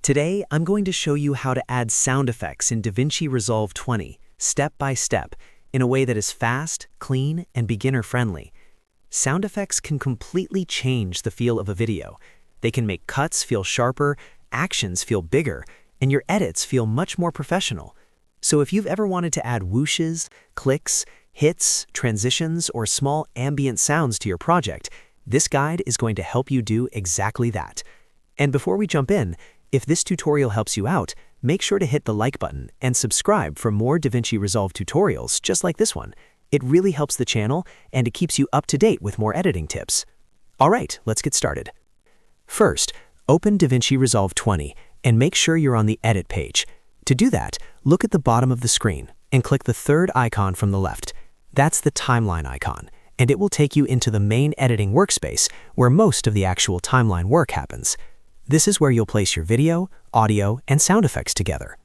Today, I'm going to show you how to add sound effects in DaVinci Resolve 20, step by step, in a way that is fast, clean, and beginner-friendly. Sound effects can completely change the feel of a video. They can make cuts feel sharper, actions feel bigger, and your edits feel much more professional. So if you've ever wanted to add whooshes, clicks, hits, transitions, or small ambient sounds to your project, this guide is going to help you do exactly that. And before we jump in, if this tutorial helps you out, make sure to hit the like button and subscribe for more DaVinci Resolve tutorials just like this one. It really helps the channel and it keeps you up to date with more editing tips. All right, let's get started. First, open DaVinci Resolve 20 and make sure you're on the Edit page. To do that, look at the bottom of the screen and click the third icon from the left. That's the timeline icon, and it will take you into the main editing workspace where most of the actual timeline work happens. This is where you'll place your video, audio, and sound effects together.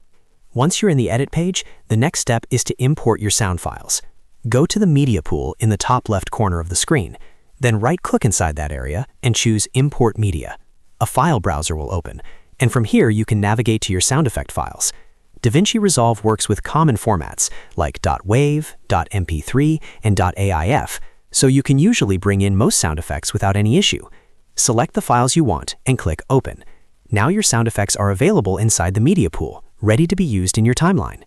Once you're in the Edit page, the next step is to import your sound files. Go to the Media pool in the top left corner of the screen, then right-click inside that area and choose Import Media. A file browser will open, and from here you can navigate to your sound effect files. DaVinci Resolve works with common formats like .wav, .mp3, and .aif, so you can usually bring in most sound effects without any issue. Select the files you want and click Open. Now your sound effects are available inside the Media pool, ready to be used in your timeline.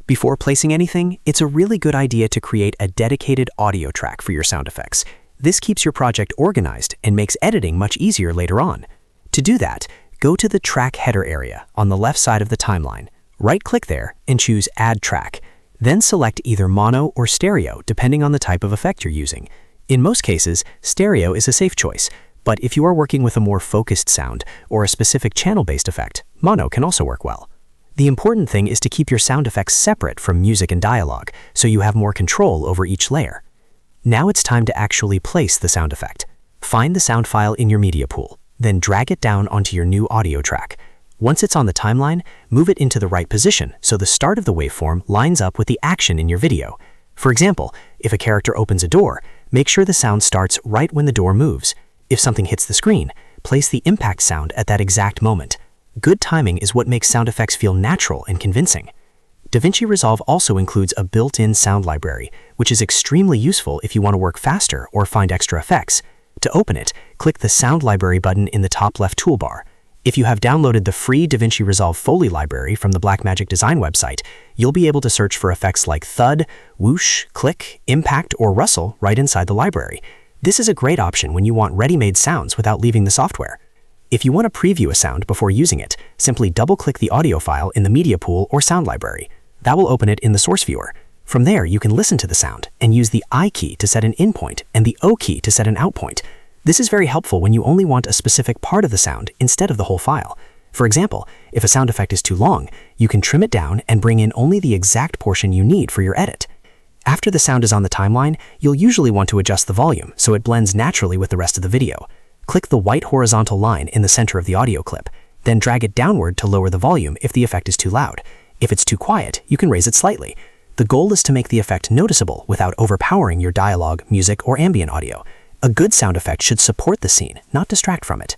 Before placing anything, it's a really good idea to create a dedicated audio track for your sound effects. This keeps your project organized and makes editing much easier later on. To do that, go to the Track Header area on the left side of the timeline. Right-click there and choose Add Track. Then select either mono or stereo depending on the type of effect you're using. In most cases, stereo is a safe choice, but if you are working with a more focused sound or a specific channel-based effect, mono can also work well. The important thing is to keep your sound effects separate from music and dialogue, so you have more control over each layer. Now it's time to actually place the sound effect. Find the sound file in your media pool, then drag it down onto your new audio track. Once it's on the timeline, move it into the right position so the start of the waveform lines up with the action in your video. For example, if a character opens a door, make sure the sound starts right when the door moves. If something hits the screen, place the impact sound at that exact moment. Good timing is what makes sound effects feel natural and convincing. DaVinci Resolve also includes a built-in sound library, which is extremely useful if you want to work faster or find extra effects. To open it, click the Sound Library button in the top left toolbar. If you have downloaded the free DaVinci Resolve Foley library from the Blackmagic Design website, you'll be able to search for effects like thud, whoosh, click, impact, or rustle right inside the library. This is a great option when you want ready-made sounds without leaving the software. If you want to preview a sound before using it, simply double-click the audio file in the media pool or sound library. That will open it in the source viewer. From there, you can listen to the sound and use the I key to set an in point and the O key to set an out point. This is very helpful when you only want a specific part of the sound instead of the whole file. For example, if a sound effect is too long, you can trim it down and bring in only the exact portion you need for your edit. After the sound is on the timeline, you'll usually want to adjust the volume so it blends naturally with the rest of the video. Click the white horizontal line in the center of the audio clip, then drag it downward to lower the volume if the effect is too loud. If it's too quiet, you can raise it slightly. The goal is to make the effect noticeable without overpowering your dialogue, music, or ambient audio. A good sound effect should support the scene, not distract from it.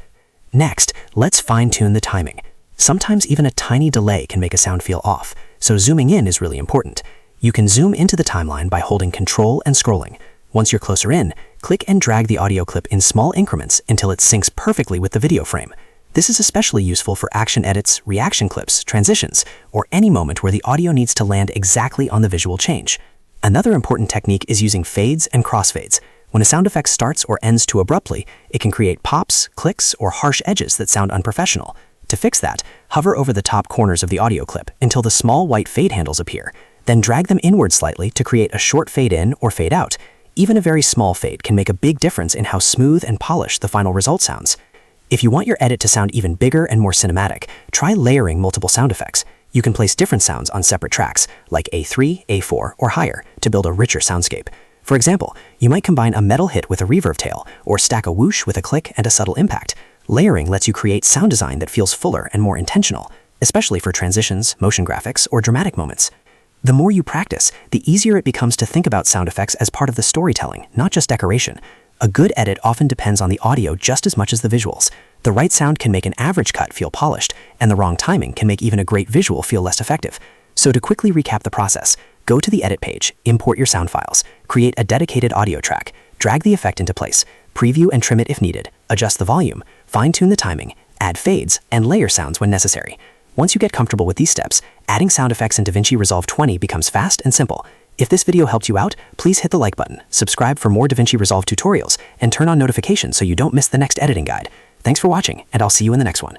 Next, let's fine-tune the timing. Sometimes even a tiny delay can make a sound feel off, so zooming in is really important. You can zoom into the timeline by holding Control and scrolling. Once you're closer in, click and drag the audio clip in small increments until it syncs perfectly with the video frame. This is especially useful for action edits, reaction clips, transitions, or any moment where the audio needs to land exactly on the visual change. Another important technique is using fades and crossfades. When a sound effect starts or ends too abruptly, it can create pops, clicks, or harsh edges that sound unprofessional. To fix that, hover over the top corners of the audio clip until the small white fade handles appear. Then drag them inward slightly to create a short fade in or fade out. Even a very small fade can make a big difference in how smooth and polished the final result sounds. If you want your edit to sound even bigger and more cinematic, try layering multiple sound effects. You can place different sounds on separate tracks, like A3, A4, or higher, to build a richer soundscape. For example, you might combine a metal hit with a reverb tail, or stack a whoosh with a click and a subtle impact. Layering lets you create sound design that feels fuller and more intentional, especially for transitions, motion graphics, or dramatic moments. The more you practice, the easier it becomes to think about sound effects as part of the storytelling, not just decoration. A good edit often depends on the audio just as much as the visuals. The right sound can make an average cut feel polished, and the wrong timing can make even a great visual feel less effective. So to quickly recap the process, go to the edit page, import your sound files, create a dedicated audio track, drag the effect into place, preview and trim it if needed, adjust the volume, fine-tune the timing, add fades, and layer sounds when necessary. Once you get comfortable with these steps, adding sound effects in DaVinci Resolve 20 becomes fast and simple. If this video helped you out, please hit the like button, subscribe for more DaVinci Resolve tutorials, and turn on notifications so you don't miss the next editing guide. Thanks for watching, and I'll see you in the next one.